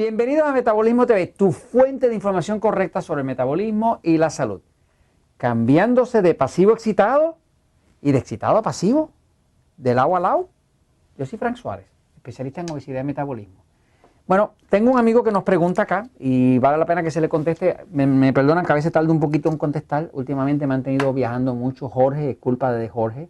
Bienvenidos a Metabolismo TV, tu fuente de información correcta sobre el metabolismo y la salud. Cambiándose de pasivo a excitado y de excitado a pasivo, del lado a lado. Yo soy Frank Suárez, especialista en obesidad y metabolismo. Bueno, tengo un amigo que nos pregunta acá y vale la pena que se le conteste. Me perdonan que a veces tarde un poquito en contestar. Últimamente me han tenido viajando mucho. Jorge, es culpa de Jorge.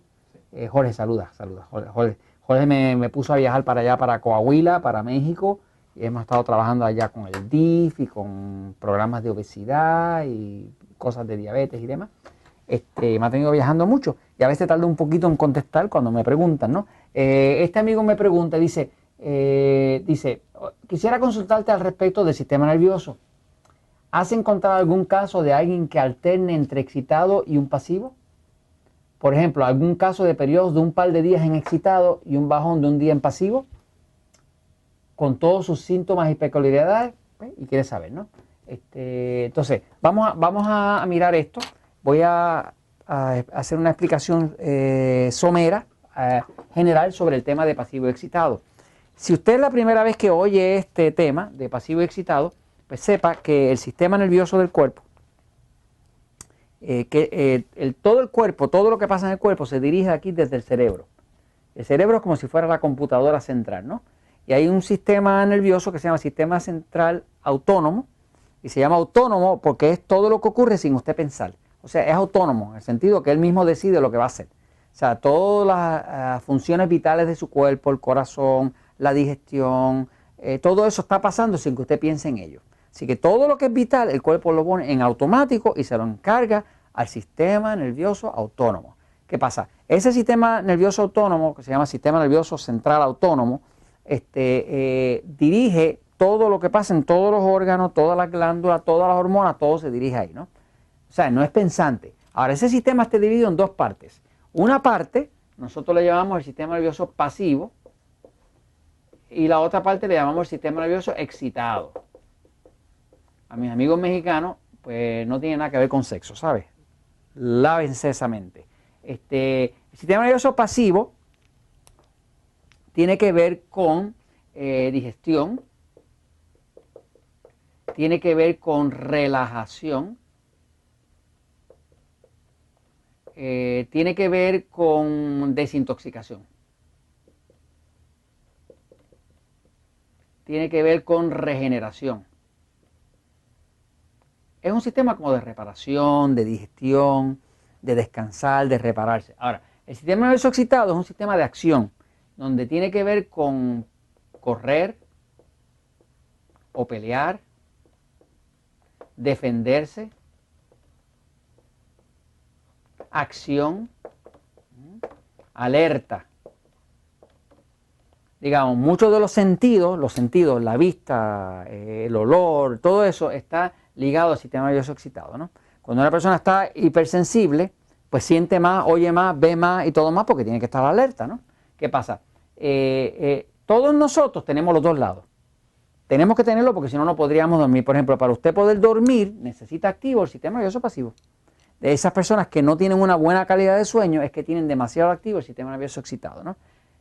Jorge, saluda. Jorge me puso a viajar para allá, para Coahuila, para México. Y hemos estado trabajando allá con el DIF y con programas de obesidad y cosas de diabetes y demás. Me ha tenido viajando mucho y a veces tardo un poquito en contestar cuando me preguntan, ¿no? Este amigo me pregunta, dice, quisiera consultarte al respecto del sistema nervioso. ¿Has encontrado algún caso de alguien que alterne entre excitado y un pasivo? Por ejemplo, algún caso de periodos de un par de días en excitado y un bajón de un día en pasivo, con todos sus síntomas y peculiaridades, y quiere saber, ¿no? Entonces, vamos a mirar esto. Voy a hacer una explicación somera, general, sobre el tema de pasivo y excitado. Si usted es la primera vez que oye este tema de pasivo y excitado, pues sepa que el sistema nervioso del cuerpo, todo el cuerpo, todo lo que pasa en el cuerpo se dirige aquí desde el cerebro. El cerebro es como si fuera la computadora central, ¿no? Y hay un sistema nervioso que se llama sistema central autónomo, y se llama autónomo porque es todo lo que ocurre sin usted pensar. O sea, es autónomo, en el sentido que él mismo decide lo que va a hacer. O sea, todas las funciones vitales de su cuerpo, el corazón, la digestión, todo eso está pasando sin que usted piense en ello. Así que todo lo que es vital, el cuerpo lo pone en automático y se lo encarga al sistema nervioso autónomo. ¿Qué pasa? Ese sistema nervioso autónomo, que se llama sistema nervioso central autónomo, dirige todo lo que pasa en todos los órganos, todas las glándulas, todas las hormonas, todo se dirige ahí, ¿no? O sea, no es pensante. Ahora, ese sistema está dividido en dos partes. Una parte, nosotros le llamamos el sistema nervioso pasivo, y la otra parte le llamamos el sistema nervioso excitado. A mis amigos mexicanos, pues no tiene nada que ver con sexo, ¿sabes? Lávense esa mente. El sistema nervioso pasivo tiene que ver con digestión, tiene que ver con relajación, tiene que ver con desintoxicación, tiene que ver con regeneración. Es un sistema como de reparación, de digestión, de descansar, de repararse. Ahora, el sistema nervioso excitado es un sistema de acción, donde tiene que ver con correr o pelear, defenderse, acción, alerta. Digamos, muchos de los sentidos, la vista, el olor, todo eso está ligado al sistema nervioso excitado, ¿no? Cuando una persona está hipersensible, pues siente más, oye más, ve más y todo más porque tiene que estar alerta, ¿no? ¿Qué pasa? Todos nosotros tenemos los dos lados. Tenemos que tenerlo porque si no, no podríamos dormir. Por ejemplo, para usted poder dormir, necesita activo el sistema nervioso pasivo. De esas personas que no tienen una buena calidad de sueño, es que tienen demasiado activo el sistema nervioso excitado, ¿no?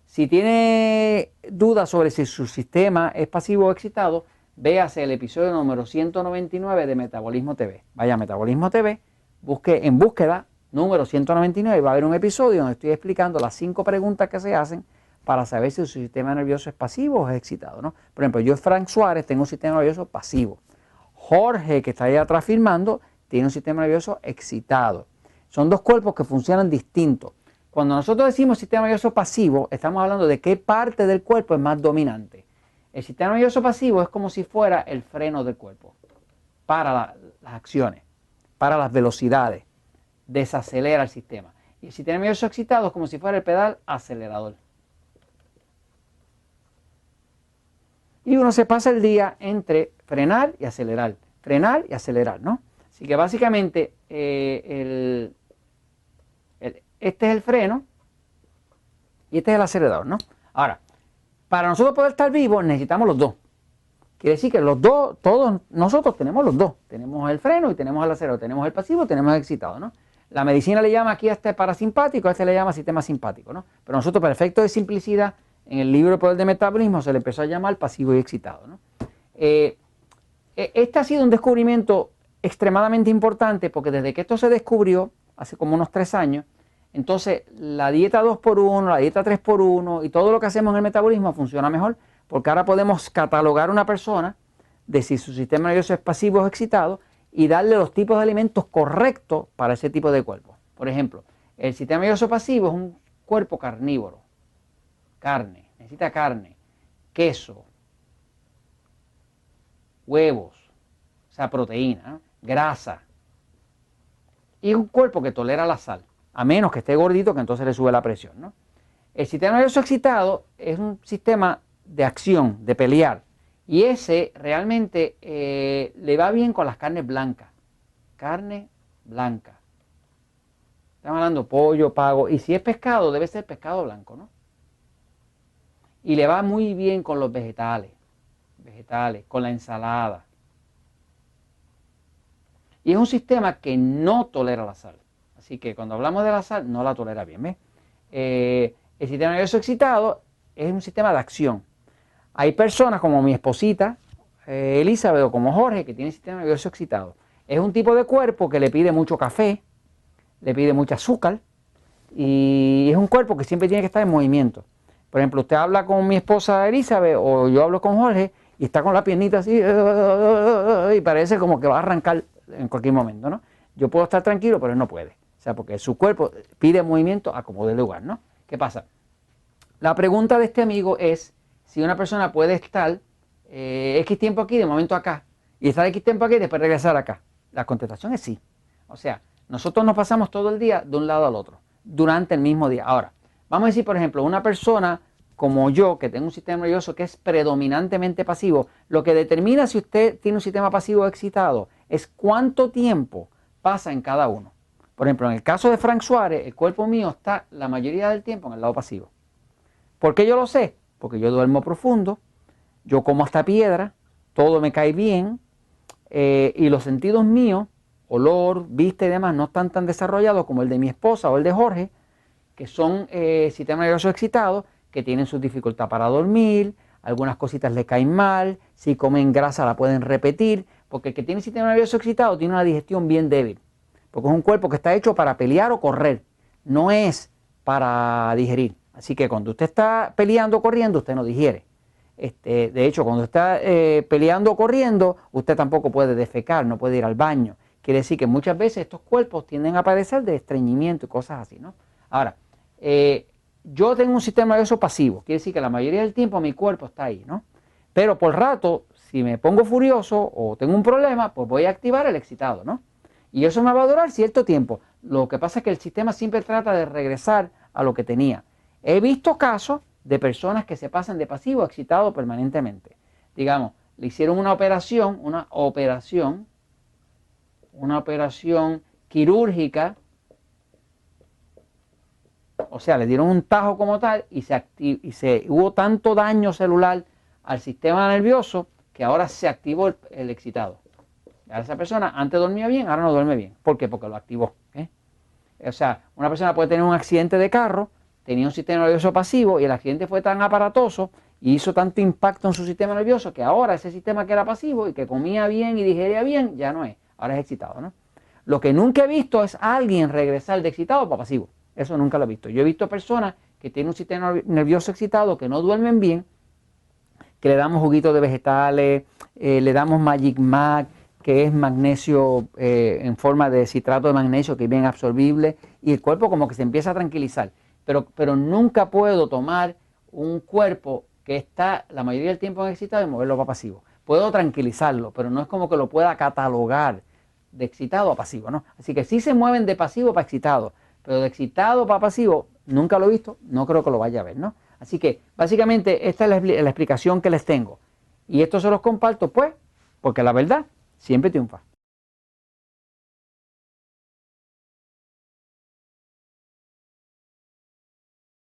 Si tiene dudas sobre si su sistema es pasivo o excitado, véase el episodio número 199 de Metabolismo TV. Vaya a Metabolismo TV, busque en búsqueda número 199 y va a haber un episodio donde estoy explicando las 5 preguntas que se hacen para saber si su sistema nervioso es pasivo o es excitado, ¿no? Por ejemplo, yo, Frank Suárez, tengo un sistema nervioso pasivo. Jorge, que está ahí atrás filmando, tiene un sistema nervioso excitado. Son dos cuerpos que funcionan distintos. Cuando nosotros decimos sistema nervioso pasivo, estamos hablando de qué parte del cuerpo es más dominante. El sistema nervioso pasivo es como si fuera el freno del cuerpo para las acciones, para las velocidades, desacelera el sistema. Y el sistema nervioso excitado es como si fuera el pedal acelerador. Y uno se pasa el día entre frenar y acelerar, ¿no? Así que básicamente este es el freno y este es el acelerador, ¿no? Ahora, para nosotros poder estar vivos necesitamos los dos. Quiere decir que los dos, todos nosotros tenemos los dos. Tenemos el freno y tenemos el acelerador, tenemos el pasivo y tenemos el excitado, ¿no? La medicina le llama aquí a este parasimpático, a este le llama sistema simpático, ¿no? Pero nosotros, para efecto de simplicidad, en el libro El Poder del Metabolismo se le empezó a llamar pasivo y excitado, ¿no? Este ha sido un descubrimiento extremadamente importante porque desde que esto se descubrió, hace como unos 3 años, entonces la dieta 2x1, la dieta 3x1 y todo lo que hacemos en el metabolismo funciona mejor porque ahora podemos catalogar a una persona de si su sistema nervioso es pasivo o excitado y darle los tipos de alimentos correctos para ese tipo de cuerpo. Por ejemplo, el sistema nervioso pasivo es un cuerpo carnívoro, carne, necesita carne, queso, huevos, o sea, proteína, ¿no? Grasa, y un cuerpo que tolera la sal, a menos que esté gordito, que entonces le sube la presión, ¿no? El sistema nervioso excitado es un sistema de acción, de pelear, y ese realmente le va bien con las carnes blancas, carne blanca. Estamos hablando pollo, pavo, y si es pescado, debe ser pescado blanco, ¿no? Y le va muy bien con los vegetales, con la ensalada. Y es un sistema que no tolera la sal. Así que cuando hablamos de la sal, no la tolera bien, ¿ves? El sistema nervioso excitado es un sistema de acción. Hay personas como mi esposita, Elizabeth, o como Jorge, que tienen sistema nervioso excitado. Es un tipo de cuerpo que le pide mucho café, le pide mucho azúcar, y es un cuerpo que siempre tiene que estar en movimiento. Por ejemplo, usted habla con mi esposa Elizabeth, o yo hablo con Jorge, y está con la piernita así, y parece como que va a arrancar en cualquier momento, ¿no? Yo puedo estar tranquilo, pero él no puede. O sea, porque su cuerpo pide movimiento a como dé lugar, ¿no? ¿Qué pasa? La pregunta de este amigo es si una persona puede estar X tiempo aquí, de momento acá, y estar X tiempo aquí y después regresar acá. La contestación es sí. O sea, nosotros nos pasamos todo el día de un lado al otro, durante el mismo día. Ahora, vamos a decir, por ejemplo, una persona como yo, que tengo un sistema nervioso que es predominantemente pasivo, lo que determina si usted tiene un sistema pasivo excitado es cuánto tiempo pasa en cada uno. Por ejemplo, en el caso de Frank Suárez, el cuerpo mío está la mayoría del tiempo en el lado pasivo. ¿Por qué yo lo sé? Porque yo duermo profundo, yo como hasta piedra, todo me cae bien, y los sentidos míos, olor, vista y demás, no están tan desarrollados como el de mi esposa o el de Jorge, que son sistemas nerviosos excitados, que tienen su dificultad para dormir, algunas cositas le caen mal, si comen grasa la pueden repetir, porque el que tiene sistema nervioso excitado tiene una digestión bien débil, porque es un cuerpo que está hecho para pelear o correr, no es para digerir. Así que cuando usted está peleando o corriendo, usted no digiere. De hecho, cuando está peleando o corriendo, usted tampoco puede defecar, no puede ir al baño. Quiere decir que muchas veces estos cuerpos tienden a padecer de estreñimiento y cosas así, ¿no? Ahora, yo tengo un sistema nervioso pasivo, quiere decir que la mayoría del tiempo mi cuerpo está ahí, ¿no? Pero por rato, si me pongo furioso o tengo un problema, pues voy a activar el excitado, ¿no? Y eso me va a durar cierto tiempo. Lo que pasa es que el sistema siempre trata de regresar a lo que tenía. He visto casos de personas que se pasan de pasivo a excitado permanentemente. Digamos, le hicieron una operación quirúrgica, o sea, le dieron un tajo como tal y hubo tanto daño celular al sistema nervioso que ahora se activó el excitado. A esa persona antes dormía bien, ahora no duerme bien. ¿Por qué? Porque lo activó. O sea, una persona puede tener un accidente de carro, tenía un sistema nervioso pasivo y el accidente fue tan aparatoso y hizo tanto impacto en su sistema nervioso que ahora ese sistema que era pasivo y que comía bien y digería bien, ya no es, ahora es excitado, ¿no? Lo que nunca he visto es a alguien regresar de excitado para pasivo. Eso nunca lo he visto. Yo he visto personas que tienen un sistema nervioso excitado, que no duermen bien, que le damos juguitos de vegetales, le damos Magic Mag, que es magnesio en forma de citrato de magnesio, que es bien absorbible, y el cuerpo como que se empieza a tranquilizar. Pero nunca puedo tomar un cuerpo que está la mayoría del tiempo en excitado y moverlo para pasivo. Puedo tranquilizarlo, pero no es como que lo pueda catalogar de excitado a pasivo, ¿no? Así que sí se mueven de pasivo para excitado, pero de excitado para pasivo nunca lo he visto, no creo que lo vaya a ver, ¿no? Así que básicamente esta es la explicación que les tengo. Y esto se los comparto pues, porque la verdad siempre triunfa.